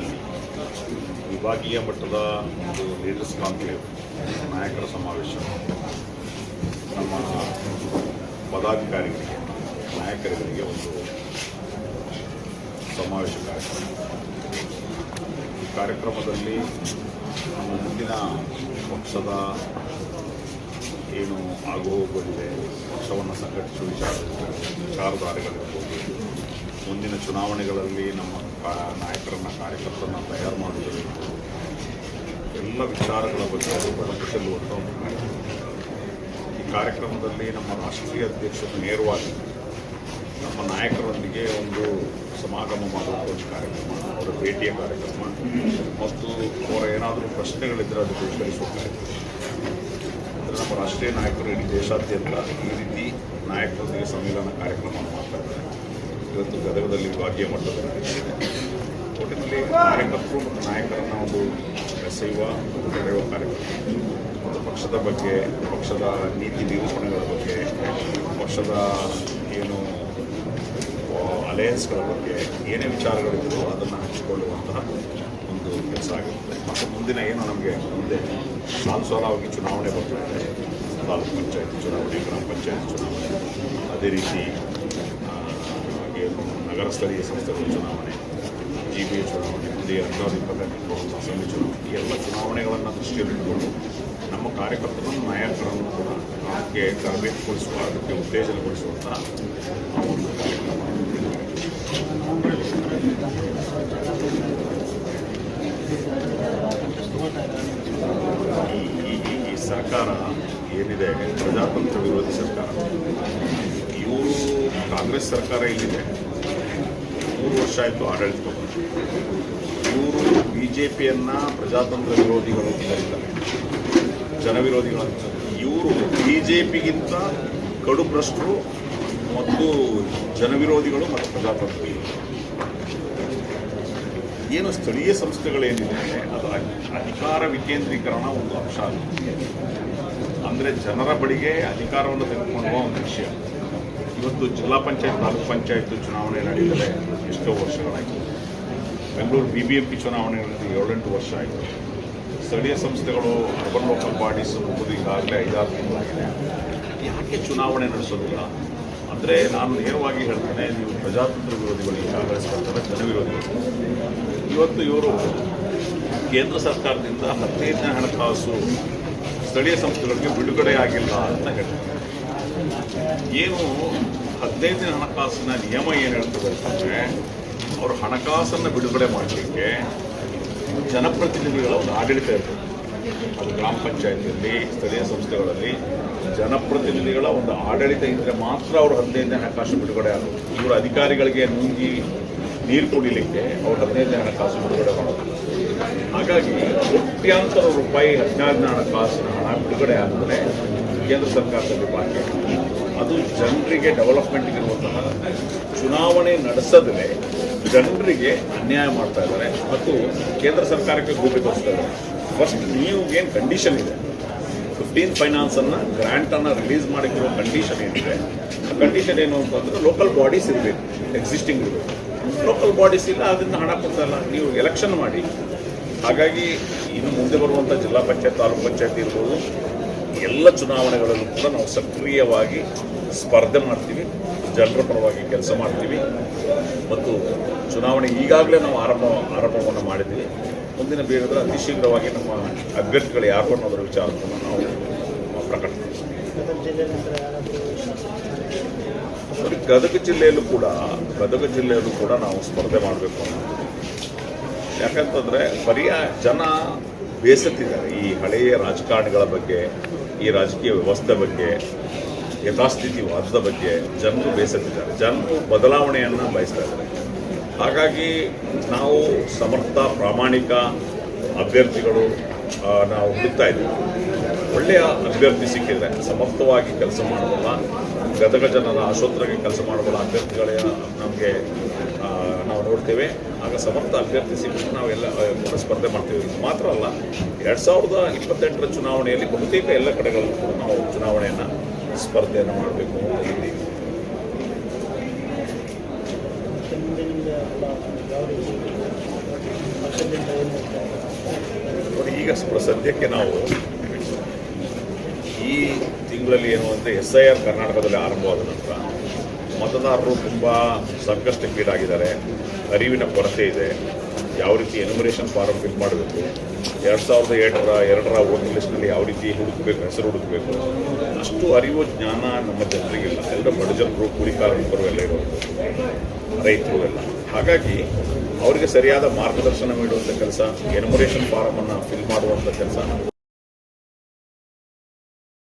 ಗದಗದಲ್ಲಿ ವಿಭಾಗೀಯ ಮಟ್ಟದ ಒಂದು ಲೀಡರ್ಸ್ ಕಾನ್ಕ್ಲೇವ್ ನಾಯಕರ ಸಮಾವೇಶ ನಮ್ಮ ಪದಾಧಿಕಾರಿಗಳಿಗೆ ನಾಯಕರುಗಳಿಗೆ ಒಂದು ಸಮಾವೇಶ ಕಾರ್ಯಕ್ರಮ. ಈ ಕಾರ್ಯಕ್ರಮದಲ್ಲಿ ನಮ್ಮ ಮುಂದಿನ ಪಕ್ಷದ ಏನು ಆಗುವುದಿದೆ, ಪಕ್ಷವನ್ನು ಸಂಘಟಿಸುವ ವಿಚಾರಧಾರೆಗಳಿರ್ಬೋದು, ಮುಂದಿನ ಚುನಾವಣೆಗಳಲ್ಲಿ ನಮ್ಮ ನಾಯಕರನ್ನು ಕಾರ್ಯಕರ್ತರನ್ನು ತಯಾರು ಮಾಡುವುದಿರ್ಬೋದು, ಎಲ್ಲ ವಿಚಾರಗಳ ಬಗ್ಗೆ ಬೆಳಕು ಚೆಲ್ಲುವಂಥ ಒಂದು ಕಾರ್ಯಕ್ರಮ. ಈ ಕಾರ್ಯಕ್ರಮದಲ್ಲಿ ನಮ್ಮ ರಾಷ್ಟ್ರೀಯ ಅಧ್ಯಕ್ಷರು ನೇರವಾಗಿ ನಮ್ಮ ನಾಯಕರೊಂದಿಗೆ ಒಂದು ಸಮಾಗಮ ಮಾಡುವಂಥ ಒಂದು ಕಾರ್ಯಕ್ರಮ, ಅವರ ಭೇಟಿಯ ಕಾರ್ಯಕ್ರಮ ಮತ್ತು ಅವರ ಏನಾದರೂ ಪ್ರಶ್ನೆಗಳಿದ್ದರೆ ಅದು ಉತ್ತರಿಸುವ ಕಾರ್ಯಕ್ರಮ. ಅಂದರೆ ನಮ್ಮ ರಾಷ್ಟ್ರೀಯ ನಾಯಕರು ಇಡೀ ದೇಶಾದ್ಯಂತ ಈ ರೀತಿ ನಾಯಕರೊಂದಿಗೆ ಸಮ್ಮೇಳನ ಕಾರ್ಯಕ್ರಮವನ್ನು ಮಾಡ್ತಾಯಿದ್ದಾರೆ. ಇವತ್ತು ಗದಗದಲ್ಲಿ ವಿಭಾಗೀಯ ಮಟ್ಟದಲ್ಲಿ ಒಟ್ಟಿನಲ್ಲಿ ಕಾರ್ಯಕರ್ತರು ಮತ್ತು ನಾಯಕರನ್ನು ಒಂದು ಬೆಸೆಯುವ ಮತ್ತು ಬೆಳೆಯುವ ಕಾರ್ಯಕ್ರಮ. ಮತ್ತು ಪಕ್ಷದ ಬಗ್ಗೆ, ಪಕ್ಷದ ನೀತಿ ನಿರೂಪಣೆಗಳ ಬಗ್ಗೆ, ಪಕ್ಷದ ಏನು ಅಲಯನ್ಸ್ಗಳ ಬಗ್ಗೆ ಏನೇ ವಿಚಾರಗಳಿದ್ದೋ ಅದನ್ನು ಹಂಚಿಕೊಳ್ಳುವಂತಹ ಒಂದು ಕೆಲಸ ಆಗಿರುತ್ತೆ. ಮತ್ತು ಮುಂದಿನ ಏನು ನಮಗೆ ಮುಂದೆ ಸಾಲವಾಗಿ ಚುನಾವಣೆ ಬರ್ತಿದೆ, ತಾಲೂಕು ಪಂಚಾಯತಿ ಚುನಾವಣೆ, ಗ್ರಾಮ ಪಂಚಾಯತ್ ಚುನಾವಣೆ, ಅದೇ ರೀತಿ ಏನು ನಗರ ಸ್ಥಳೀಯ ಸಂಸ್ಥೆಗಳ ಚುನಾವಣೆ, GBA ಚುನಾವಣೆ, ಮುಂದೆ 2028 ಅಸೆಂಬ್ಲಿ ಚುನಾವಣೆ, ಈ ಎಲ್ಲ ಚುನಾವಣೆಗಳನ್ನು ದೃಷ್ಟಿಯಲ್ಲಿಟ್ಟುಕೊಂಡು ನಮ್ಮ ಕಾರ್ಯಕರ್ತರನ್ನು ನಾಯಕರನ್ನು ಕೂಡ ಅದಕ್ಕೆ ತರಬೇತಿಗೊಳಿಸುವ, ಅದಕ್ಕೆ ಉತ್ತೇಜನಗೊಳಿಸುವಂತಹ ಒಂದು ಕಾರ್ಯಕ್ರಮ. ಈ ಸರ್ಕಾರ ಏನಿದೆ ಪ್ರಜಾತಂತ್ರ ವಿರೋಧಿ ಸರ್ಕಾರ. ಇವರು ಕಾಂಗ್ರೆಸ್ ಸರ್ಕಾರ ಇಲ್ಲಿದೆ, 3 ವರ್ಷ ಆಯಿತು ಆಡಳಿತ. ಇವರು BJPಯನ್ನು ಪ್ರಜಾತಂತ್ರ ವಿರೋಧಿಗಳು ಅಂತ ಕರೀತಾರೆ, ಜನವಿರೋಧಿಗಳು ಅಂತ. ಇವರು BJPಗಿಂತ ಕಡುಭ್ರಷ್ಟರು ಮತ್ತು ಜನವಿರೋಧಿಗಳು ಮತ್ತು ಪ್ರಜಾತಂತ್ರ ವಿರೋಧಿಗಳು. ಏನು ಸ್ಥಳೀಯ ಸಂಸ್ಥೆಗಳೇನಿದೆ ಅದು ಅಧಿಕಾರ ವಿಕೇಂದ್ರೀಕರಣ ಒಂದು ಅಂಶ ಆಗುತ್ತೆ. ಅಂದರೆ ಜನರ ಬಳಿಗೆ ಅಧಿಕಾರವನ್ನು ತೆಗೆದುಕೊಳ್ಳುವ ಒಂದು ವಿಷಯ. ಇವತ್ತು ಜಿಲ್ಲಾ ಪಂಚಾಯತ್, ತಾಲೂಕು ಪಂಚಾಯತ್ ಚುನಾವಣೆ ನಡೆಯುತ್ತದೆ, ಎಷ್ಟೋ ವರ್ಷಗಳಾಯಿತು. ಬೆಂಗಳೂರು BBMP ಚುನಾವಣೆ ನಡೆದು 7-8 ವರ್ಷ ಆಯಿತು. ಸ್ಥಳೀಯ ಸಂಸ್ಥೆಗಳು, ಅರ್ಬನ್ ಲೋಕಲ್ ಬಾಡೀಸ್ ಮುಗಿದು ಈಗಾಗಲೇ 5-6 ತಿಂಗಳಾಗಿದೆ. ಯಾಕೆ ಚುನಾವಣೆ ನಡೆಸೋದಿಲ್ಲ ಅಂದರೆ ನಾನು ನೇರವಾಗಿ ಹೇಳ್ತೇನೆ, ನೀವು ಪ್ರಜಾತಂತ್ರ ವಿರೋಧಿಗಳು ಈಗಾಗಲೇ ಸ್ಪರ್ಧೆ ಜನವಿರೋಧಿಗಳು. ಇವತ್ತು ಇವರು ಕೇಂದ್ರ ಸರ್ಕಾರದಿಂದ 15ನೇ ಹಣಕಾಸು ಸ್ಥಳೀಯ ಸಂಸ್ಥೆಗಳಿಗೆ ಬಿಡುಗಡೆ ಆಗಿಲ್ಲ ಅಂತ ಹೇಳ್ತಾರೆ. ಏನು 15ನೇ ಹಣಕಾಸಿನ ನಿಯಮ ಏನು ಹೇಳ್ತದೆ ಅಂತಂದರೆ, ಅವರು ಹಣಕಾಸನ್ನು ಬಿಡುಗಡೆ ಮಾಡಲಿಕ್ಕೆ ಜನಪ್ರತಿನಿಧಿಗಳ ಒಂದು ಆಡಳಿತ ಇರ್ತದೆ. ಅದು ಗ್ರಾಮ ಪಂಚಾಯತಿಯಲ್ಲಿ, ಸ್ಥಳೀಯ ಸಂಸ್ಥೆಗಳಲ್ಲಿ ಜನಪ್ರತಿನಿಧಿಗಳ ಒಂದು ಆಡಳಿತ ಇದ್ದರೆ ಮಾತ್ರ ಅವರು 15ನೇ ಹಣಕಾಸು ಬಿಡುಗಡೆ ಆಗೋದು. ಇವರು ಅಧಿಕಾರಿಗಳಿಗೆ ನುಂಗಿ ನೀರು ಕುಡಿಲಿಕ್ಕೆ ಅವರು 15ನೇ ಹಣಕಾಸು ಬಿಡುಗಡೆ ಮಾಡೋದು. ಹಾಗಾಗಿ ಕೋಟ್ಯಾಂತರ ರೂಪಾಯಿ 16ನೇ ಹಣಕಾಸಿನ ಹಣ ಬಿಡುಗಡೆ ಆದರೆ ಕೇಂದ್ರ ಸರ್ಕಾರದಲ್ಲಿ ಬಾಕಿ. ಅದು ಜನರಿಗೆ ಡೆವಲಪ್ಮೆಂಟ್ಗೆ ಇರುವಂತಹ ಚುನಾವಣೆ ನಡೆಸದೇ ಜನರಿಗೆ ಅನ್ಯಾಯ ಮಾಡ್ತಾ ಇದ್ದಾರೆ ಮತ್ತು ಕೇಂದ್ರ ಸರ್ಕಾರಕ್ಕೆ ಗೂಬೆ ತೋರಿಸ್ತಾ ಇದ್ದಾರೆ. ಫಸ್ಟ್ ನೀವು ಏನು ಕಂಡೀಷನ್ ಇದೆ, 15 ಫೈನಾನ್ಸನ್ನು ಗ್ರ್ಯಾಂಟನ್ನು ರಿಲೀಸ್ ಮಾಡಿಕೊಳ್ಳೋ ಕಂಡೀಷನ್ ಏನಿದೆ, ಆ ಕಂಡೀಷನ್ ಏನು ಅಂತಂದರೆ ಲೋಕಲ್ ಬಾಡೀಸ್ ಇರಬೇಕು, ಎಕ್ಸಿಸ್ಟಿಂಗ್ ಇರಬೇಕು. ಲೋಕಲ್ ಬಾಡೀಸ್ ಇಲ್ಲ, ಅದನ್ನು ಹಣ ಕೊಡ್ತಾಯಿಲ್ಲ, ನೀವು ಎಲೆಕ್ಷನ್ ಮಾಡಿ. ಹಾಗಾಗಿ ಇನ್ನು ಮುಂದೆ ಬರುವಂಥ ಜಿಲ್ಲಾ ಪಂಚಾಯತ್, ತಾಲೂಕು ಪಂಚಾಯತ್ ಇರ್ಬೋದು, ಎಲ್ಲ ಚುನಾವಣೆಗಳಲ್ಲೂ ಕೂಡ ನಾವು ಸಕ್ರಿಯವಾಗಿ ಸ್ಪರ್ಧೆ ಮಾಡ್ತೀವಿ, ಜನರ ಪರವಾಗಿ ಕೆಲಸ ಮಾಡ್ತೀವಿ. ಮತ್ತು ಚುನಾವಣೆ ಈಗಾಗಲೇ ನಾವು ಆರಂಭವನ್ನು ಮಾಡಿದ್ದೀವಿ. ಮುಂದಿನ ಬೇಗದಲ್ಲಿ ಅತಿ ಶೀಘ್ರವಾಗಿ ನಮ್ಮ ಅಭ್ಯರ್ಥಿಗಳು ಯಾರು ಅನ್ನೋದರ ವಿಚಾರವನ್ನು ನಾವು ಪ್ರಕಟಿಸ್ತೀವಿ. ಗದಗ ಜಿಲ್ಲೆಯಲ್ಲೂ ಕೂಡ ನಾವು ಸ್ಪರ್ಧೆ ಮಾಡಬೇಕು ಅನ್ನೋದು. ಯಾಕಂತಂದರೆ ಬರೀ ಜನ ಬೇಸತ್ತಿದ್ದಾರೆ ಈ ಹಳೆಯ ರಾಜಕಾರಣಿಗಳ ಬಗ್ಗೆ, ಈ ರಾಜಕೀಯ ವ್ಯವಸ್ಥೆ ಬಗ್ಗೆ, ಯಥಾಸ್ಥಿತಿವಾದದ ಬಗ್ಗೆ ಜನರು ಬೇಸತ್ತಿದ್ದಾರೆ. ಜನರು ಬದಲಾವಣೆಯನ್ನು ಬಯಸ್ತಾ ಇದ್ದಾರೆ. ಹಾಗಾಗಿ ನಾವು ಸಮರ್ಥ, ಪ್ರಾಮಾಣಿಕ ಅಭ್ಯರ್ಥಿಗಳು ನಾವು ಹುಡುಕ್ತಾ ಇದ್ದೀವಿ. ಒಳ್ಳೆಯ ಅಭ್ಯರ್ಥಿ ಸಿಕ್ಕಿದರೆ, ಸಮರ್ಥವಾಗಿ ಕೆಲಸ ಮಾಡಬಲ್ಲ, ಗದಗ ಜನರ ಆಶೋತ್ತರಕ್ಕೆ ಕೆಲಸ ಮಾಡಬಲ್ಲ ಅಭ್ಯರ್ಥಿಗಳೇ ನಮಗೆ ನಾವು ನೋಡ್ತೇವೆ. ಆಗ ಸಮರ್ಥ ಅಭ್ಯರ್ಥಿ ಸಿಕ್ಕಿದ್ರೆ ನಾವೆಲ್ಲ ಸ್ಪರ್ಧೆ ಮಾಡ್ತೀವಿ. ಮಾತ್ರ ಅಲ್ಲ, 2028ರ ಚುನಾವಣೆಯಲ್ಲಿ ಬಹುತೇಕ ಎಲ್ಲ ಕಡೆಗಳಲ್ಲೂ ಕೂಡ ನಾವು ಚುನಾವಣೆಯನ್ನು ಸ್ಪರ್ಧೆಯನ್ನು ಮಾಡಬೇಕು ಅಂತ ಇದ್ದೀವಿ. ಈಗ ಸದ್ಯಕ್ಕೆ ನಾವು ಈ ತಿಂಗಳಲ್ಲಿ ಏನು ಅಂದರೆ SIR ಕರ್ನಾಟಕದಲ್ಲಿ ಆರಂಭವಾದ ನಂತರ ಮತದಾರರು ತುಂಬ ಸಂಕಷ್ಟಕ್ಕೀಡಾಗಿದ್ದಾರೆ, ಅರಿವಿನ ಕೊರತೆ ಇದೆ. ಯಾವ ರೀತಿ ಎನ್ಯುಮರೇಷನ್ ಫಾರಮ್ ಫಿಲ್ ಮಾಡಬೇಕು, 2007ರ ವೋಟಿಂಗ್ ಲಿಸ್ಟ್ನಲ್ಲಿ ಯಾವ ರೀತಿ ಹುಡುಕಬೇಕು, ಹೆಸರು ಹುಡುಕಬೇಕು, ಅಷ್ಟು ಅರಿವು ಜ್ಞಾನ ನಮ್ಮ ಜನರಿಗಿಲ್ಲ. ಎಲ್ಲ ಬಡ ಜನರು, ಕೂಲಿ ಕಾರ್ಮಿಕರು ಎಲ್ಲ ಇರೋದು, ರೈತರು ಎಲ್ಲ. ಹಾಗಾಗಿ ಅವರಿಗೆ ಸರಿಯಾದ ಮಾರ್ಗದರ್ಶನ ನೀಡುವಂಥ ಕೆಲಸ, ಎನ್ಯುಮರೇಷನ್ ಫಾರಮನ್ನು ಫಿಲ್ ಮಾಡುವಂಥ ಕೆಲಸ